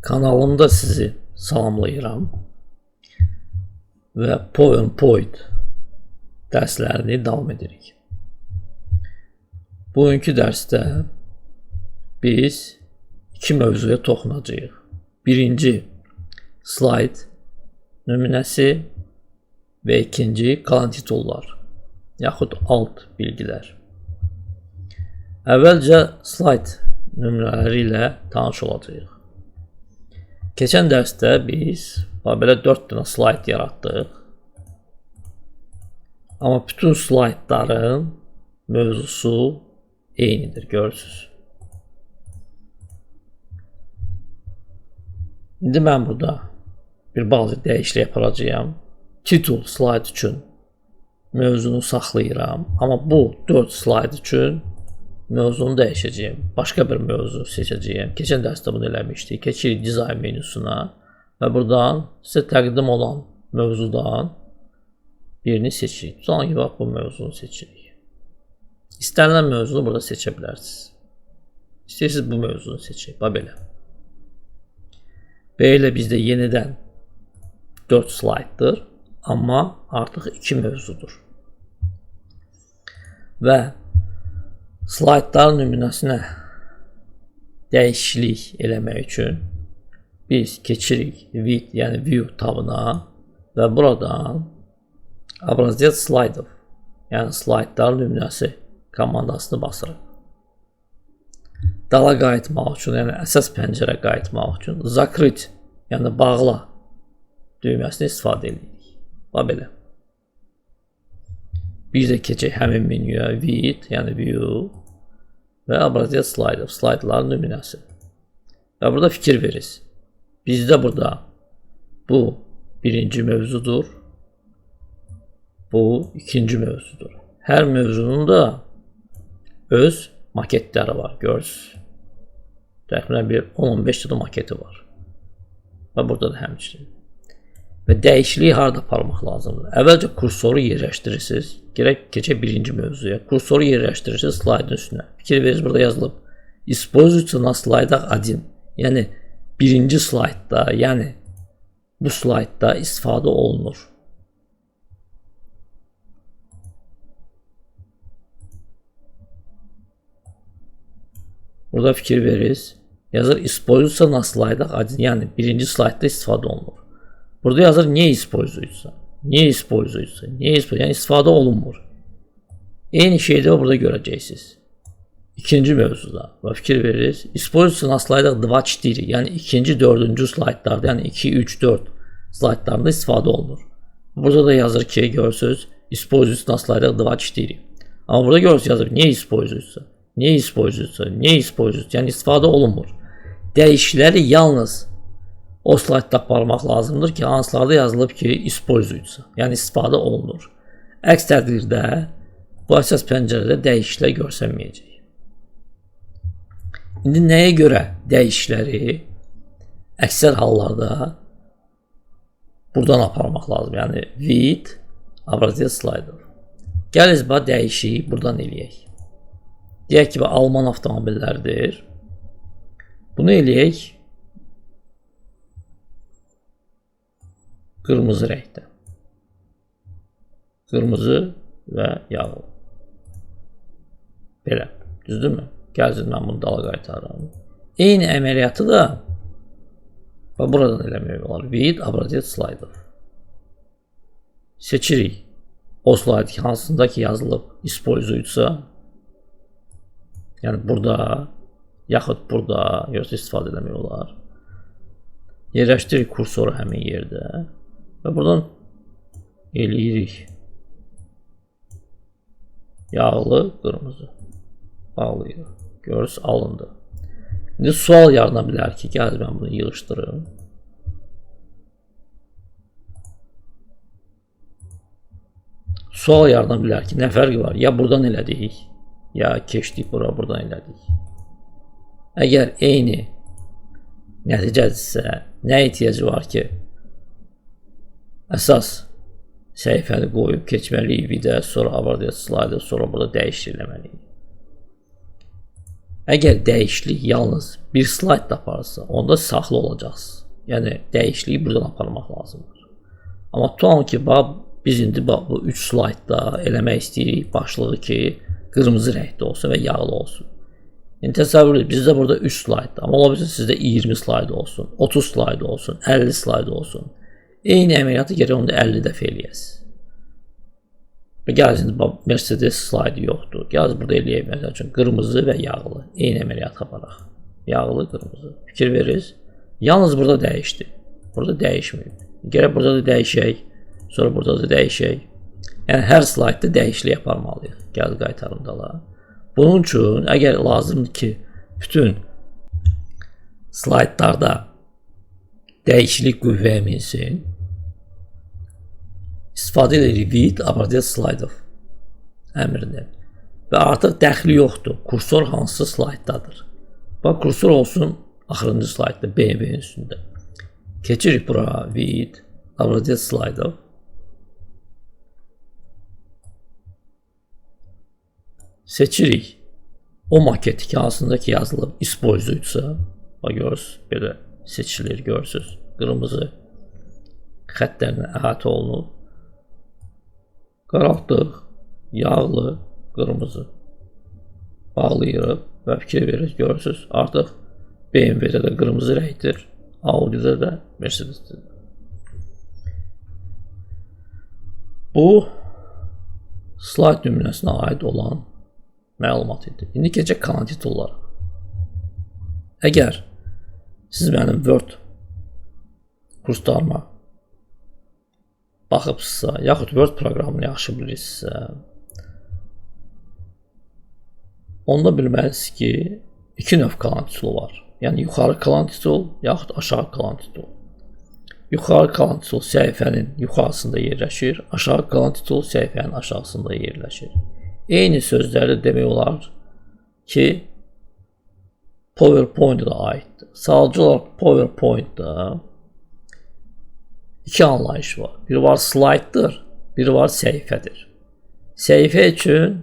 Kanalımda sizi salamlayıram və PowerPoint dərslərini davam edirik. Bugünkü dərsdə biz iki mövzuya toxunacağıq. Birinci slayd nümunəsi və ikinci qalan titullar yaxud alt bilgilər. Əvvəlcə slayd nümunələri ilə tanış olacağıq. Keçən dərsdə biz belə 4 dənə slayd yaratdıq. Amma bütün slaydların mövzusu eynidir, görürsünüz. İndi mən burada bir bazı dəyişiklik yapacağım. Titul slayd üçün mövzunu saxlayıram. Amma bu 4 slayd üçün mövzunu dəyişəcəyim. Başqa bir mövzu seçəcəyim. Keçən dərsdə bunu eləmişdik. Keçirik dizayn menüsuna və buradan sizə təqdim olan mövzudan birini seçirik. Sonra bax bu mövzunu seçirik. İstənilən mövzunu burada seçə bilərsiniz. İstəyirsiniz bu mövzunu seçək. Bax belə. Belə bizdə yenidən 4 slayddır, amma artıq 2 mövzudur. Və slaydların nümunəsinə dəyişiklik eləmək üçün biz keçirik yəni View tabına və buradan Образец slaydov, yəni slaydların nümunəsi komandasını basırıq. Dala qayıtmaq üçün, yəni əsas pəncərə qayıtmaq üçün Zakryt, yəni bağla düyməsini istifadə edirik. Bax belə. Biz də keçək həmin menüyə yəni View və Образец slaydov, slaydların nümunəsi. Və burada fikir verirsiniz. Bizdə burada bu birinci mövzudur. Bu ikinci mövzudur. Hər mövzunun da öz maketləri var, görürsünüz. Təxminən bir 10-15 tane maketi var. Və burada da həmçinin. Və dəyişikliyi harada aparmaq lazımdır? Əvvəlcə kursoru yerləşdirirsiniz. Gerək keçək birinci mövzuya. Kursoru yerləşdirirsiniz slaydın üstünə. Fikir verirsiniz, burada yazılıb. İspользуется на слайдах 1. Yəni birinci slaydda, yəni bu slaydda istifadə olunur. Burada fikir verirsiniz. Yazır используется на слайдах 1. Yəni birinci slaydda istifadə olunur. Burada yazır niye используется? Niye используется? Yəni istifadə olunmur. Eyni şeydə burada görəcəksiniz. İkinci mövzuda. Və fikir verirsiniz. İspользуется на слайдах 2-4. Yəni ikinci, dördüncü slaydlarda, yəni 2, 3, 4 slaydlarında istifadə olunur. Burada da yazır ki, görürsünüz, используется на слайдах 2-4. Amma burada görürsünüz yazır niye используется? Niye используется? Niye используется? Yəni istifadə olunmur. Dəyişiklikləri yalnız o slaydda aparmaq lazımdır ki, hansılarda yazılıb ki, используется. Yəni istifadə olunur. Əks təqdirdə bu əsas pəncərədə dəyişikliklər görsənməyəcək. İndi nəyə görə dəyişiklikləri əksər hallarda buradan aparmaq lazım? Yəni Vid, Образец slaydov. Gəliz bax dəyişiyi buradan eləyək. Deyək ki, Alman avtomobillərdir. Bunu eləyək qırmızı rəngdə. Qırmızı və yağlı. Belə, düzdürmü? Gəlsin, mən bunu dala qaytarıram. Eyni əməliyyatı da buradan eləmək olar. Vid, Образец slaydov. Seçirik. O slayd hansında ki yazılıb используется. Yəni burada, yaxud burada istifadə eləmək olar. Yerləşdiririk kursoru həmin yerdə. Və buradan eləyirik. Yağlı, qırmızı. Bağlayırıq. Görürsünüz, alındı. İndi sual yarana bilər ki, gəl mən bunu yığışdırım. Sual yarana bilər ki, nə fərqi var? Ya buradan elədik, ya keçdik buradan elədik. Əgər eyni nəticədirsə, nə ehtiyacı var ki, əsas səhifəni qoyub keçməliyik, video, sonra Образец slaydov, sonra burada dəyişir eləməliyik. Əgər dəyişiklik yalnız bir slaydda aparırsa, onda saxlı olacaqsınız. Yəni dəyişikliyi buradan aparmaq lazımdır. Amma tutalım ki, biz indi bu 3 slaydda eləmək istəyirik başlığı ki, qırmızı rəngdə olsun və yağlı olsun. İndi təsəvvür edin, bizdə burada 3 slayddır, amma ola bilsin sizdə 20 slayd olsun, 30 slayd olsun, 50 slayd olsun. Eyni əməliyyatı gərək onda 50 dəfə eləyəsiniz. Gəl şimdi Mercedes slaydı yoxdur. Gəl burada eləyək məsəl üçün qırmızı və yağlı. Eyni əməliyyat aparaq. Yağlı, qırmızı. Fikir veririz. Yalnız burada dəyişdi. Burada dəyişməyib. Gərək burada da dəyişək. Sonra burada da dəyişək. Yəni hər slaydda dəyişiklik aparmalıyıq. Gəl qaytarım dala. Bunun üçün əgər lazımdır ki, bütün slaydlarda dəyişiklik qüvvəyə minsin, istifadə edirik read abradiyat slider əmrindən. Və artıq dəxli yoxdur. Kursor hansı slayddadır. Bax, kursor olsun axırıncı slaydda, BMW-nin üstündə. Keçirik bura, read abradiyat slider. Seçirik o maketi ki, hansındakı yazılıb ispoyuzuysa, bax görürsünüz, belə seçilir, görürsünüz. Qırmızı xəttlərlə əhatə olunub. Qaraltdıq, yağlı, qırmızı bağlayırıq və fikir veririk, görürsünüz. Artıq BMW-də də qırmızı rəngdir, Audi-də də Mercedes-də. Bu slayd nümunəsinə aid olan məlumat idi. İndi keçək kanal titullara. Əgər siz mənim Word kurslarıma baxıbsınızsa, yaxud Word proqramını yaxşı bilirsinizsə, onda bilməlisiniz ki, iki növ kalan titulu var. Yəni yuxarı kalan titul, yaxud aşağı kalan titul. Yuxarı kalan titul səhifənin yuxarısında yerləşir, aşağı kalan titul səhifənin aşağısında yerləşir. Eyni sözlərdə demək olar ki, PowerPoint-a da aiddir. Sadəcə olaraq PowerPoint-da iki anlayış var. Biri var slayddır, biri var səhifədir. Səhifə üçün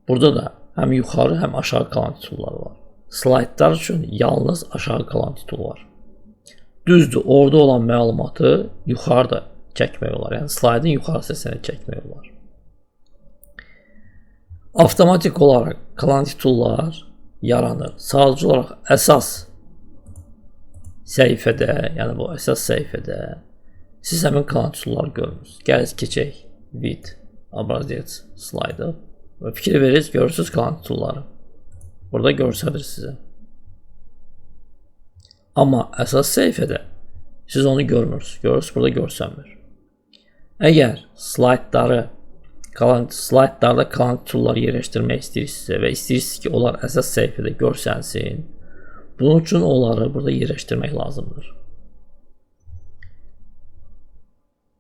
burada da həm yuxarı, həm aşağı kalan titullar var. Slaydlar üçün yalnız aşağı kalan titul var. Düzdür, orada olan məlumatı yuxarıda çəkmək olar. Yəni slaydın yuxarı hissəsini çəkmək olar. Avtomatik olaraq kalan titullar yaranır. Sadəcə olaraq əsas səhifədə, yəni bu əsas səhifədə siz həmin kalan titulları görmürsünüz. Gəl keçək vid abraziyat slaydı və fikir verirsiniz, görürsünüz kalan titulları. Burada görsədir sizə. Amma əsas səhifədə siz onu görmürsünüz. Görürsünüz, burada görsənmir. Əgər slaydlarda kalan titulları yerləşdirmək istəyirsinizsə və istəyirsiniz ki, onlar əsas səhifədə görsənsin, bunun üçün onları burada yerləşdirmək lazımdır.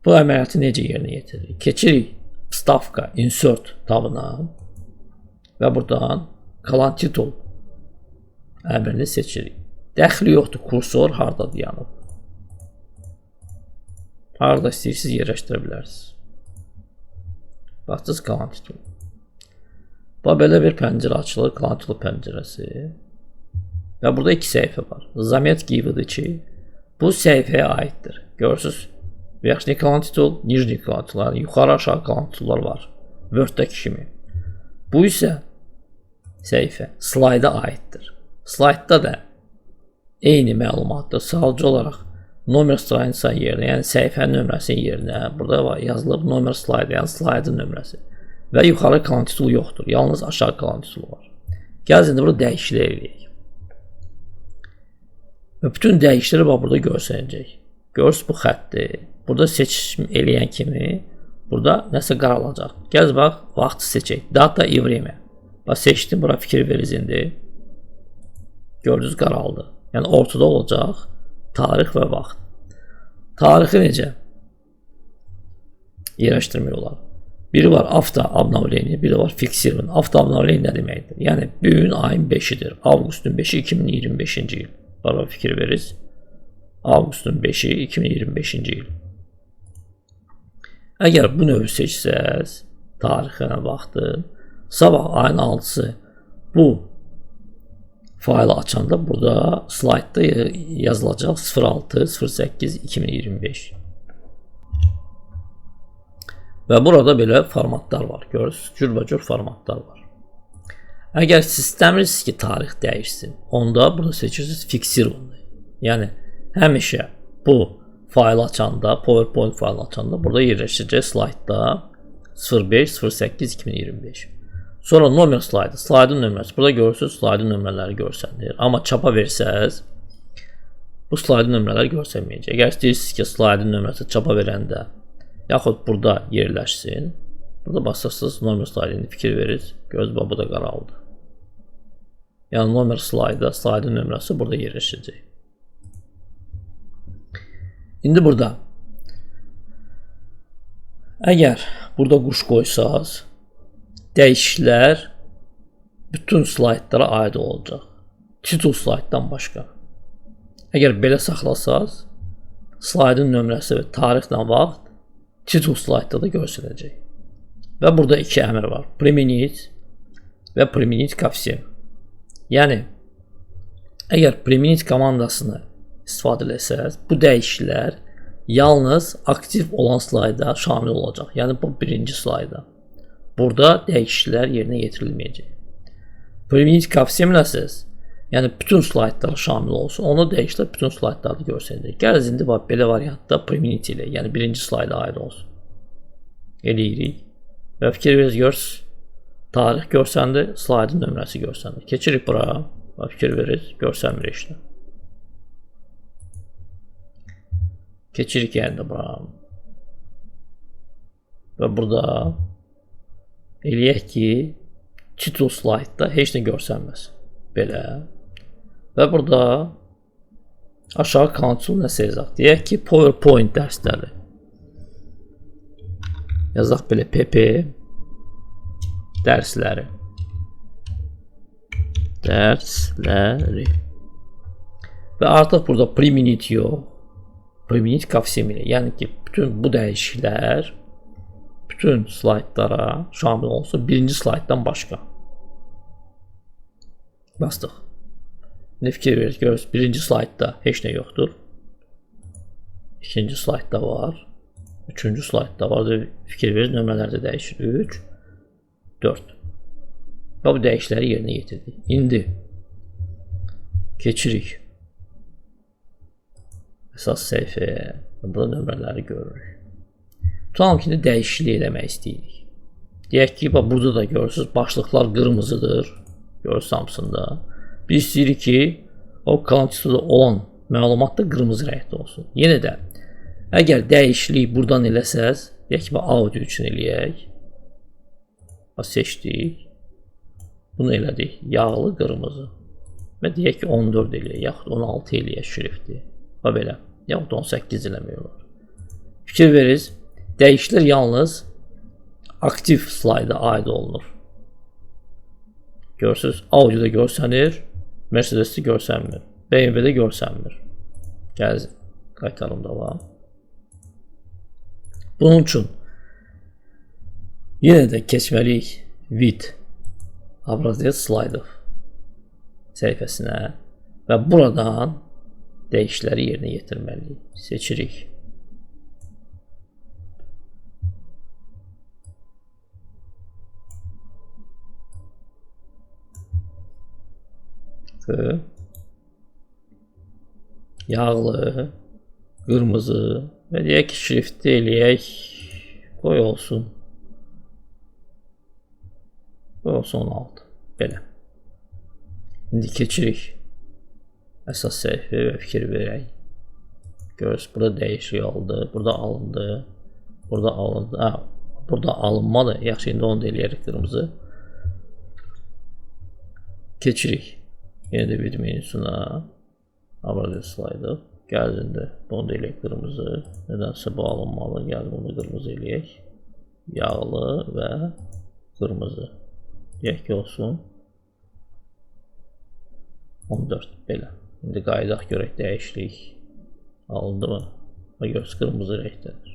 Bu əməliyyatı necə yerinə yetiririk? Keçirik Vstavka, Insert tabına və buradan kalan titul əmrini seçirik. Dəxli yoxdur, kursor harada dayanıb. Harada istəyirsiniz yerləşdirə bilərsiniz. Baxdınız kalan titul. Belə bir pəncərə açılır, kalan titul pəncərəsi. Və burada iki səhifə var. Zamet gividir ki, bu səhifəyə aiddir. Görürsünüz, verşli kalan titul, nijni kalan titullar, yuxarı aşağı kalan titullar var. Word-dəki kimi. Bu isə səhifə slayda aiddir. Slaydda da eyni məlumatdır. Sadəcə olaraq nomer straniца yerinə, yəni səhifənin nömrəsinin yerinə burada yazılıb nomer slaydı, yəni slaydın nömrəsi. Və yuxarı kalan titulu yoxdur. Yalnız aşağı kalan titulu var. Gəl indi burada dəyişiklik eləyək. Və bütün dəyişikliklər burada görsənəcək. Görürsünüz bu xəttdir. Burada seçim eləyən kimi burada nəsə qaralacaq. Gəl bax, vaxtı seçək. Data и время. Bax seçdim, bura fikir veririz indi. Gördünüz qaraldı. Yəni ortada olacaq tarix və vaxt. Tarixi necə yerləşdirmək olar? Biri var avto обновление, biri var fiksirman. Avto обновление nə deməkdir? Yəni bu gün ayın 5-idir. Avqustun 5-i 2025-ci il. Bana fikir veririz. Avqustun 5-i 2025-ci il. Əgər bu növü seçsəz, tarixinə baxdın, sabah ayın 6-sı bu faylı açanda burada slaytda yazılacaq 06.08.2025 və burada belə formatlar var. Görürsünüz, cürbəcür formatlar var. Əgər siz istəmirsiniz ki, tarix dəyişsin, onda burada seçirsiniz fiksirundu. Yəni həmişə bu faylı açanda, PowerPoint faylı açanda burada yerləşəcək slaytda 05.08.2025. Sonra nomer slaydı, slaydın nömrəsi. Burada görürsünüz, slaydın nömrələri görsənir. Amma çapa versəz, bu slaydın nömrələri görsənməyəcək. Əgər istəyirsiniz ki, slaydın nömrəsi çapa verəndə, yaxud burada yerləşsin, burada basırsınız, nomer slaydını fikir verir, göz bu da qaraldı. Yəni nomer slayda, slaydın nömrəsi burada yerləşəcək. İndi burada əgər burada quş qoysaz, dəyişikliklər bütün slaydlara aid olacaq. Titul slayddan başqa. Əgər belə saxlasaz, slaydın nömrəsi və tarixlə vaxt titul slaydda da görsənəcək. Və burada iki əmr var. Применить və применить ко всем. Yəni, əgər применить komandasını istifadə etsəz, bu dəyişikliklər yalnız aktiv olan slayda şamil olacaq. Yəni, bu birinci slayda. Burada dəyişikliklər yerinə yetirilməyəcək. Применить ко всем nəsəz, yəni bütün slaydlara şamil olsun, onu dəyişikliklər bütün slaydlarda görsənəcək. Gəl indi belə variantda применить ilə, yəni birinci slayda aid olsun. Eləyirik. Və fikir verirsiniz, tarix görsəndi, slaydın nömrəsi görsəndi. Keçirik bura və fikir verirsiniz, görsənmir işlə. Keçirik yəni də bura. Və burada eləyək ki, titul slaydda heç nə görsənməz. Belə. Və burada aşağı konsul nəsə yazaq. Deyək ki, PowerPoint dərsləri. Yazaq belə PP dərsləri. Dərsləri. Və artıq burada применить yox. Применить ко всем ilə. Yəni ki, bütün bu dəyişikliklər bütün slaydlara şamil olsun, birinci slayddan başqa. Bastıq. Ne fikir verirsiniz? Görürsünüz, birinci slaydda heç nə yoxdur. İkinci slaydda var. Üçüncü slaydda var. Fikir verirsiniz, nömrələr də dəyişir. 3, 4. Və bu dəyişiklikləri yerinə yetirdik. İndi keçirik əsas səhifəyə. Burada nömrələri görürük. Tutalım ki, dəyişiklik eləmək istəyirik. Deyək ki, burada da görürsünüz, başlıqlar qırmızıdır. Görürsünüz hamısında. Biz istəyirik ki, o kontekstdə olan məlumat da qırmızı rəngdə olsun. Yenə də, əgər dəyişiklik buradan eləsəz, deyək ki, audio üçün eləyək. Seçdik. Bunu elədik. Yağlı qırmızı. Və deyək ki, 14 eləyək, yaxud 16 eləyək şrifti. Və belə. Yaxud 18 eləmək olar. Fikir verirsiniz, dəyişikliklər yalnız aktiv slayda aid olunur. Görürsünüz, audioda görsənir, Mercedes-də görsənmir, BMW-də görsənmir. Gəl, qaytarım da var. Bunun üçün yenə də keçməliyik vid образец slaydov səhifəsinə və buradan dəyişiklikləri yerinə yetirməliyik. Seçirik. Yağlı, qırmızı və deyək ki, şrifti eləyək, qoy olsun 16. Belə. İndi keçirik əsas səhifə və fikir verək. Görürsünüz, burada dəyişik oldu, burada alındı, burada alındı. Burada alınmadı. Yaxşı, indi onu da eləyərik qırmızı. Keçirik. Yenə də bir menüsuna obrazец slaydı. Gəldi, bunu da eləyək qırmızı. Nədənsə bu alınmalı. Gəldi, bunu qırmızı eləyək. Yağlı və qırmızı. Deyək ki, olsun 14. Belə. İndi qaydaq görək dəyişiklik alındı mı? Görürsünüz, qırmızı rəngdədir.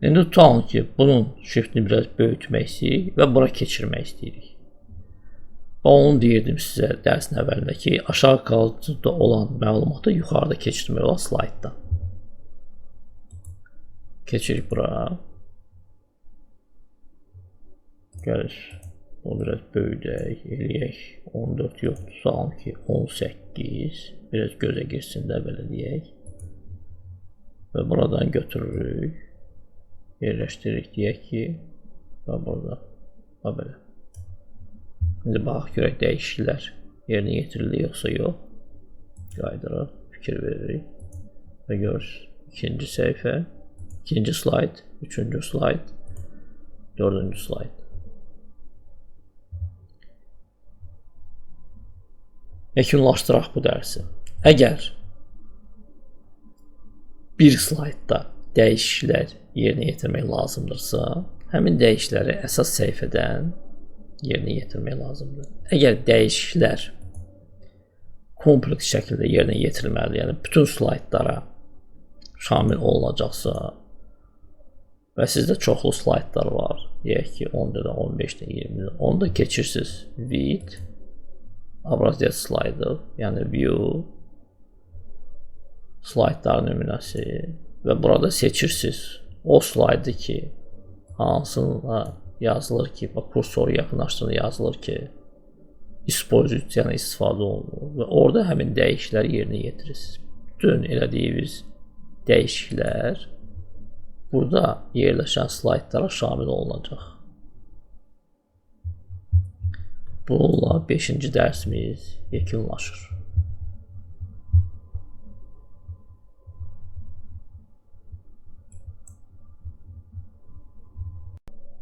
İndi tutalım ki, bunun şriftini biraz böyütmək istəyirik və bura keçirmək istəyirik. Onu deyirdim sizə dərsin əvvəlindəki aşağı qalıcıda olan məlumatı yuxarıda keçirmək olar slaytdan. Keçirik bura. Gəlir. O biraz böyüdək, eləyək. 14 yox, tutalım ki 18. Biraz gözə girsin də belə deyək. Və buradan götürürük. Yerləşdiririk deyək ki və burada. Və belə. İndi baxaq görək dəyişikliklər yerinə yetirildi yoxsa yox. Qaydıraq, fikir veririk. Və görürsünüz. İkinci səhifə, ikinci slayd, üçüncü slayd, dördüncü slayd. Yekunlaşdıraq bu dərsi. Əgər bir slaydda dəyişikliklər yerinə yetirmək lazımdırsa, həmin dəyişiklikləri əsas səhifədən yerinə yetirmək lazımdır. Əgər dəyişikliklər kompleks şəkildə yerinə yetirilməlidir, yəni bütün slaydlara şamil olunacaqsa və sizdə çoxlu slaydlar var, deyək ki 10-da, 15-də, 20-də, onu da keçirsiniz with abraziyat slaydı, yəni view slaydlar nümunəsi və burada seçirsiniz o slaydı ki hansına yazılır ki, bax kursoru yaxınlaşdığında yazılır ki используется, yəni istifadə olunur və orada həmin dəyişikliklər yerinə yetirirsiniz. Bütün elədiyiniz dəyişikliklər burada yerləşən slaydlara şamil olunacaq. Bununla 5-ci dərsimiz yekunlaşır.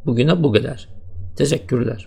Bugünə bu qədər. Təşəkkürlər.